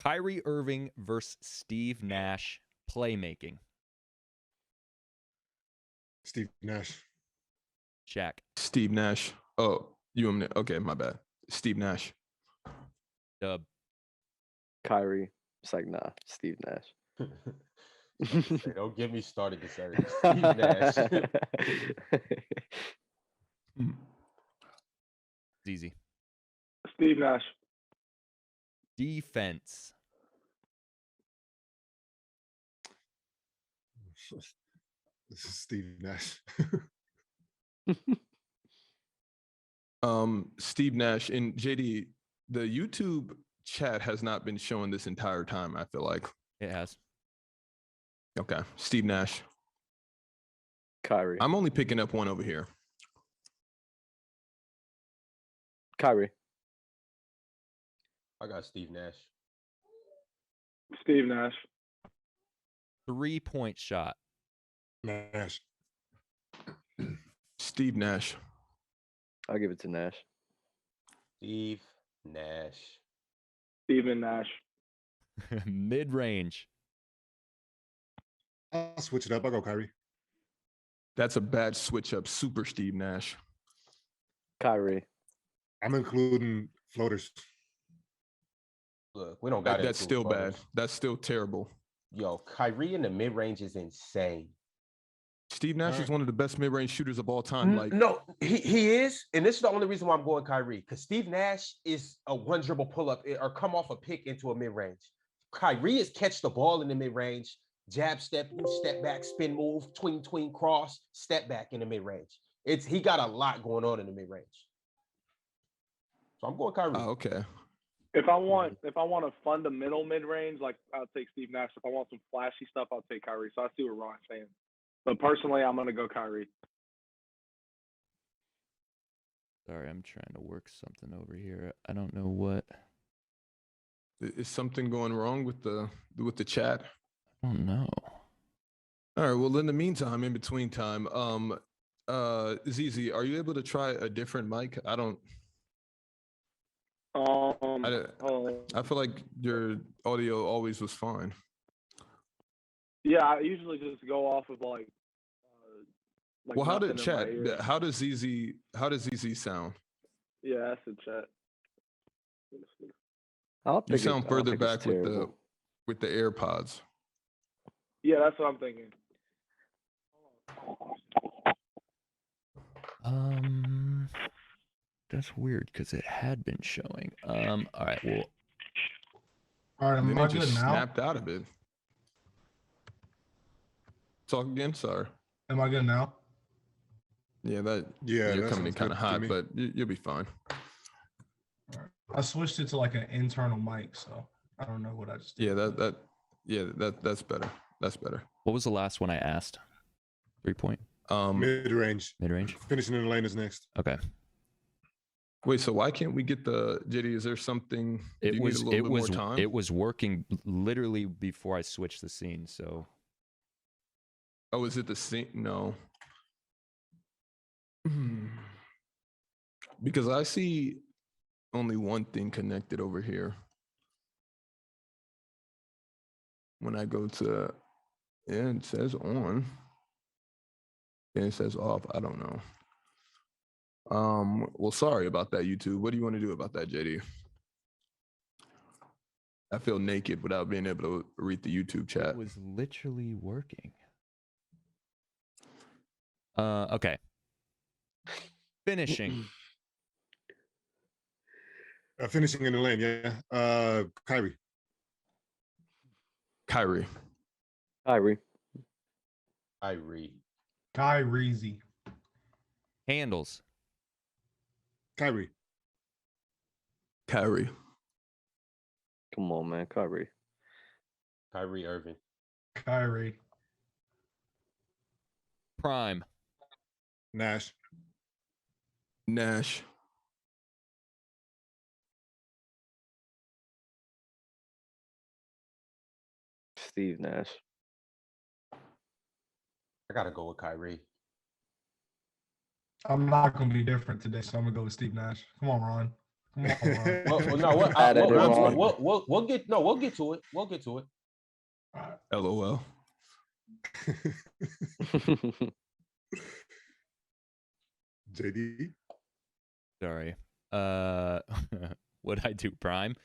Kyrie Irving versus Steve Nash playmaking. Steve Nash. Shaq. Steve Nash. Oh, you okay, my bad. Steve Nash. Dub. Kyrie. It's like, nah, Steve Nash. Say, don't get me started this early. Steve Nash. It's easy. Steve Nash. Defense. This is Steve Nash. Steve Nash. And JD, the YouTube chat has not been showing this entire time, I feel like. It has. Okay. Steve Nash. Kyrie. I'm only picking up one over here. Kyrie. I got Steve Nash. Steve Nash. 3-point shot. Nash. Steve Nash. I'll give it to Nash. Steve Nash. Steven Nash. Mid-range. I'll switch it up. I'll go Kyrie. That's a bad switch up. Super Steve Nash. Kyrie. I'm including floaters. Look, we don't got it. That's still bad. That's still terrible. Yo, Kyrie in the mid-range is insane. Steve Nash is one of the best mid-range shooters of all time. Like, no, he is, and this is the only reason why I'm going Kyrie, because Steve Nash is a one dribble pull-up or come off a pick into a mid-range. Kyrie is catch the ball in the mid-range, jab step, step back, spin move, tween, cross, step back in the mid-range. He got a lot going on in the mid-range. So I'm going Kyrie. Oh, okay. If I want a fundamental mid-range, like I'll take Steve Nash. If I want some flashy stuff, I'll take Kyrie. So I see what Ron's saying. But personally, I'm gonna go Kyrie. Sorry, I'm trying to work something over here. I don't know what. Is something going wrong with the chat? I don't know. All right. Well, in the meantime, in between time, ZZ, are you able to try a different mic? I feel like your audio always was fine. Yeah, I usually just go off of like well, how does ZZ sound? Yeah, that's the chat. You sound further back with the AirPods. Yeah, that's what I'm thinking. That's weird because it had been showing. All right, well. All right, am I good now? Snapped out of it. Talk again, sorry. Am I good now? Yeah, you're coming in kind of hot, but you'll be fine. All right. I switched it to like an internal mic, so I don't know what I just did. That's better. That's better. What was the last one I asked? 3-point? Mid-range. Mid-range? Finishing in the lane is next. Okay. Wait, so why can't we get the JD? Is there something? It was working literally before I switched the scene. So. Oh, is it the scene? No. Because I see only one thing connected over here. When I go to, it says on. And it says off. I don't know. Well, sorry about that, YouTube. What do you want to do about that, JD? I feel naked without being able to read the YouTube chat. It was literally working. Okay. Finishing. Finishing in the lane, yeah. Kyrie. Kyrie. Kyrie. Handles. Kyrie. Come on, man. Kyrie Irving. Kyrie. Prime. Nash. Steve Nash. I gotta go with Kyrie. I'm not gonna be different today, so I'm gonna go with Steve Nash. Come on, Ron. Come on, Ron. Well, no, what, Add it in, Ron. we'll get to it. We'll get to it. All right. LOL. JD. Sorry. What'd I do? Prime?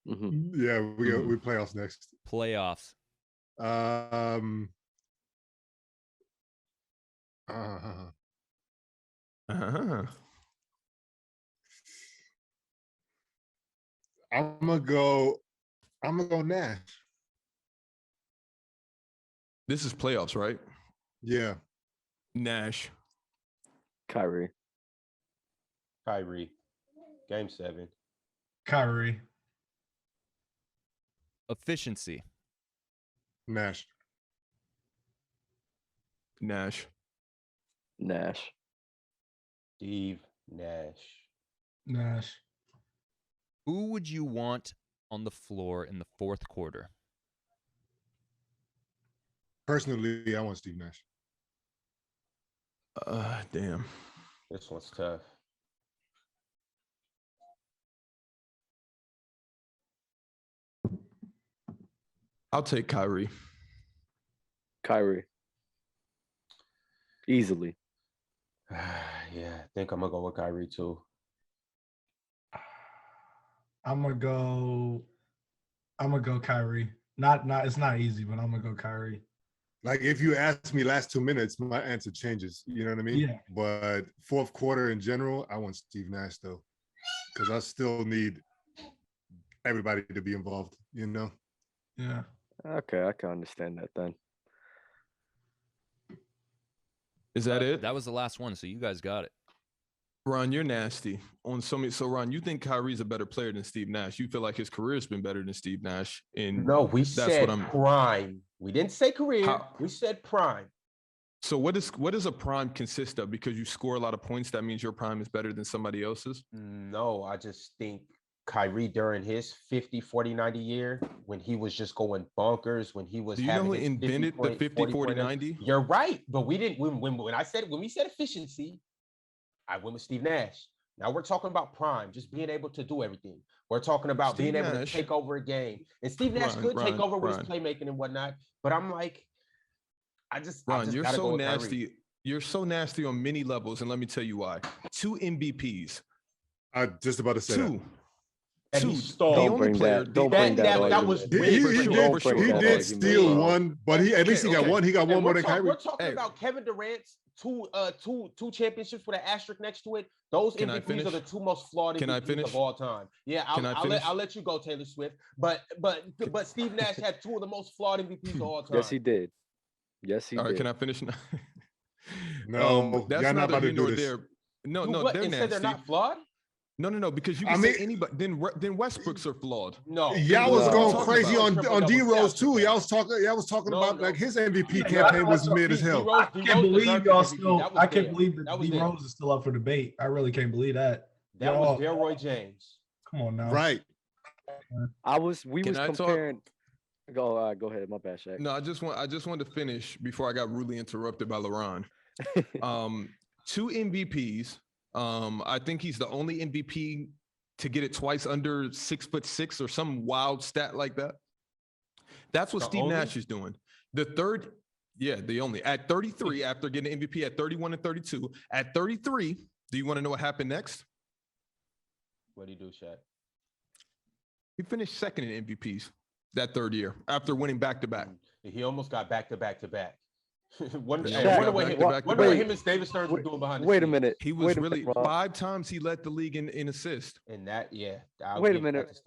Mhm. Yeah, we playoffs next. Playoffs. I'm gonna go Nash. This is playoffs, right? Yeah. Nash. Kyrie. Kyrie. Game 7. Kyrie. Efficiency. Nash. Nash. Nash. Steve Nash. Nash. Who would you want on the floor in the fourth quarter? Personally, I want Steve Nash. Damn. This one's tough. I'll take Kyrie. Kyrie. Easily. Yeah, I think I'm gonna go with Kyrie too. I'm gonna go Kyrie. Not it's not easy, but I'm gonna go Kyrie. Like if you ask me last 2 minutes, my answer changes. You know what I mean? Yeah. But fourth quarter in general, I want Steve Nash though, because I still need everybody to be involved. You know? Yeah. Okay, I can understand that then. Is that it? That was the last one, so you guys got it. Ron, you're nasty on so many. So Ron, you think Kyrie's a better player than Steve Nash? You feel like his career's been better than Steve Nash? No, we said prime. We didn't say career. We said prime. So what does a prime consist of? Because you score a lot of points, that means your prime is better than somebody else's? No, I just think Kyrie during his 50, 40, 90 year, when he was just going bonkers, when he was Do you know who invented the 50, 40, 90? You're right, but we didn't. When we said efficiency, I went with Steve Nash. Now we're talking about prime, just being able to do everything. We're talking about being able to take over a game. And Steve Nash could take over with his playmaking and whatnot. But I'm like, Ron, you're gotta so go with nasty. Kyrie. You're so nasty on many levels, and let me tell you why. 2 MVPs. I just about to say that. And Two. he stole. The Don't only bring player. that. Don't bring that. That was argument. weird. He did steal one, but at least he got one. He got one more than Kyrie. We're talking about Kevin Durant's two championships with an asterisk next to it. Those MVPs are the 2 most flawed MVPs of all time. Yeah, I'll let you go, Taylor Swift. But Steve Nash had 2 of the most flawed MVPs of all time. Yes, he did. Yes, he did. All right, can I finish now? No, that's y'all not neither about to here nor do this. there. No, they're and nasty. said they're not flawed? No, because you can say anybody. Then Westbrooks are flawed. No, y'all was going crazy on D Rose too. Y'all was talking No, about no. like his MVP campaign was mid as hell. I can't believe y'all still. That was I can't there. believe That that was D there. Rose is still up for debate. I really can't believe that. That was Y'all- Delroy James. Come on now. Right. We was comparing. Go ahead. My bad, Shaq. No, I just wanted to finish before I got rudely interrupted by LaRon. 2 MVPs. I think he's the only MVP to get it twice under 6'6" or some wild stat like that. That's what Steve Nash is doing. The third, the only at 33 after getting MVP at 31 and 32. At 33, do you want to know what happened next? What did he do, Shaq? He finished second in MVPs that third year after winning back-to-back. He almost got back-to-back. Wonder Shaq, what him and David Stearns were doing behind the Wait a scenes. minute. He was really 5 times he led the league in assists. And that, Wait a minute.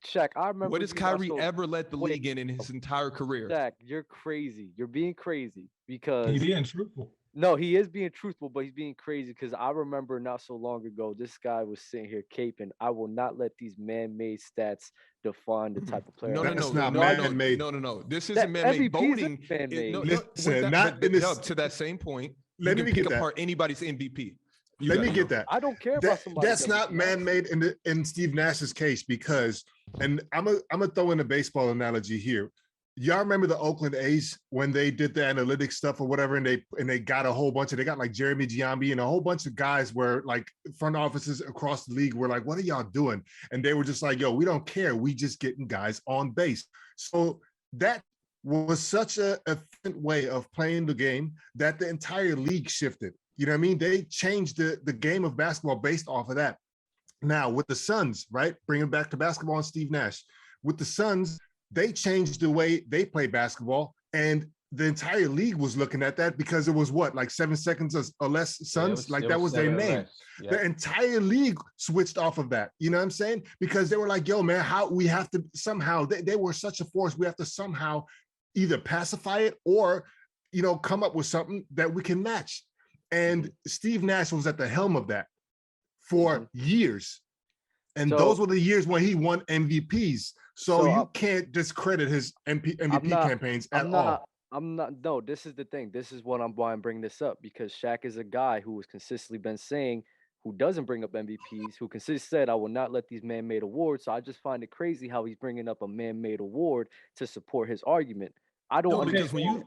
Shaq, I remember. What has Kyrie ever led the league in his entire career? Shaq, you're crazy. You're being crazy because He's being truthful. No, he is being truthful, but he's being crazy because I remember not so long ago, this guy was sitting here caping. I will not let these man-made stats define the type of player. No. This isn't man-made. Voting. Listen, not in this. To that same point. Let me pick get apart anybody's MVP. Let me get that. I don't care about somebody. That's not man-made in Steve Nash's case because, and I'm gonna throw in a baseball analogy here. Y'all remember the Oakland A's when they did the analytics stuff or whatever, and they got a whole bunch of, they got like Jeremy Giambi and a whole bunch of guys where like front offices across the league were like, what are y'all doing? And they were just like, yo, we don't care. We just getting guys on base. So that was such a efficient way of playing the game that the entire league shifted. You know what I mean? They changed the game of basketball based off of that. Now with the Suns, right? Bringing back to basketball and Steve Nash. With the Suns, they changed the way they play basketball, and the entire league was looking at that because it was what, like 7 seconds or less Suns, that was their name. Yeah. The entire league switched off of that. You know what I'm saying? Because they were like, yo, man, how we have to somehow, they were such a force. We have to somehow either pacify it or, you know, come up with something that we can match. And Steve Nash was at the helm of that for years. And those were the years when he won MVPs. So you can't discredit his MVP campaigns at all. No, this is the thing. This is why I'm bringing this up, because Shaq is a guy who has consistently been saying, who doesn't bring up MVPs, who consistently said, I will not let these man-made awards. So I just find it crazy how he's bringing up a man-made award to support his argument. I don't understand.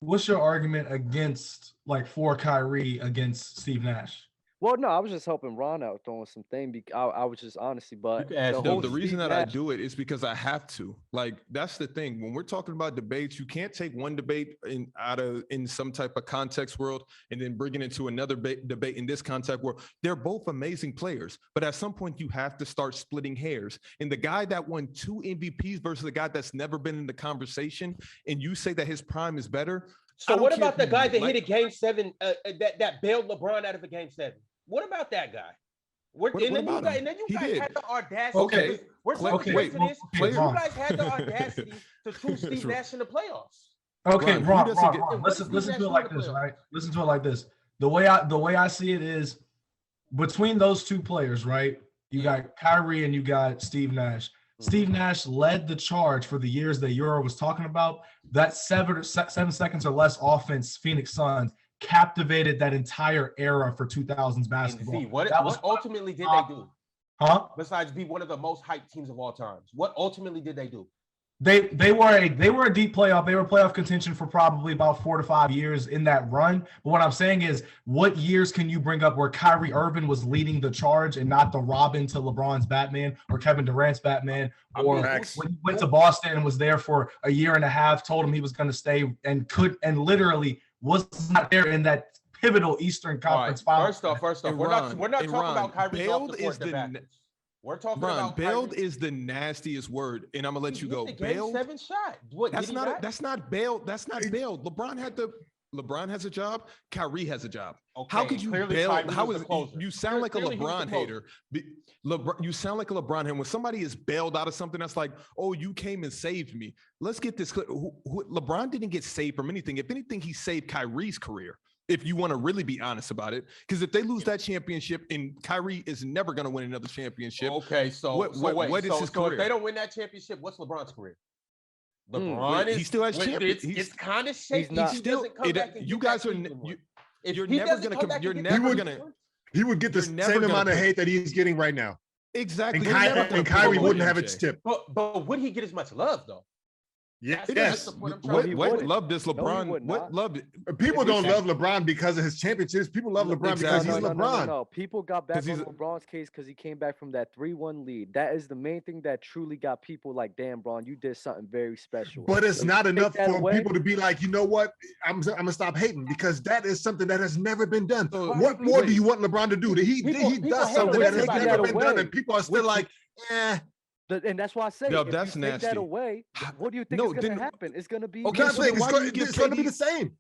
What's your argument against, like, for Kyrie against Steve Nash? Well, no, I was just helping Ron out throwing some thing. I was just honestly, but the reason that I do it is because I have to. Like, that's the thing. When we're talking about debates, you can't take one debate in some type of context world and then bring it into another debate in this context world. They're both amazing players, but at some point you have to start splitting hairs. And the guy that won 2 MVPs versus the guy that's never been in the conversation, and you say that his prime is better. So what about the guy that hit a game 7 that bailed LeBron out of a game 7? What about that guy? And then you guys had the audacity. Okay. You guys had the audacity to choose Steve Nash in the playoffs. Okay, Ron. Listen to it like this, right? Listen to it like this. The way I see it is, between those two players, right? You got Kyrie and you got Steve Nash. Steve Nash led the charge for the years that Euro was talking about. That 7 seconds or less offense, Phoenix Suns, captivated that entire era for 2000s basketball. What ultimately did they do? Huh? Besides be one of the most hyped teams of all times, what ultimately did they do? They were a deep playoff. They were playoff contention for probably about 4 to 5 years in that run. But what I'm saying is, what years can you bring up where Kyrie Irving was leading the charge and not the Robin to LeBron's Batman or Kevin Durant's Batman? Or when he went to Boston and was there for a year and a half, told him he was going to stay and literally was not there in that pivotal Eastern Conference final. First off, we're not talking about Kyrie's off the court debacle. We're talking about bailed is the nastiest word, and I'm gonna let you go. Bailed, 7 shot. What? That's not bailed. That's not bailed. LeBron has a job. Kyrie has a job. Okay, how could you bail? How is you sound like a LeBron hater? You sound like a LeBron hater. When somebody is bailed out of something, that's like, oh, you came and saved me. Let's get this clear. LeBron didn't get saved from anything. If anything, he saved Kyrie's career. If you want to really be honest about it, because if they lose that championship, and Kyrie is never going to win another championship. Okay, so what is his career? If they don't win that championship, what's LeBron's career? He still has champions. It's kind of shaky. You guys are. You're never going to come. You're never going to. He would get the same amount of hate that he's getting right now. Exactly. And Kyrie wouldn't have its tip. But would he get as much love though? Yes. What love this LeBron? What love? People don't love LeBron because of his championships. People love LeBron because he's LeBron. No. People got back on LeBron's case because he came back from that 3-1 lead. That is the main thing that truly got people like, damn, Bron, you did something very special. But it's not enough for people to be like, you know what? I'm gonna stop hating, because that is something that has never been done. What more do you want LeBron to do? He does something that has never been done, and people are still like, eh. And that's why I say, if that's nasty. Take that away, what do you think is going to happen? It's going to be okay. It's going to be the same.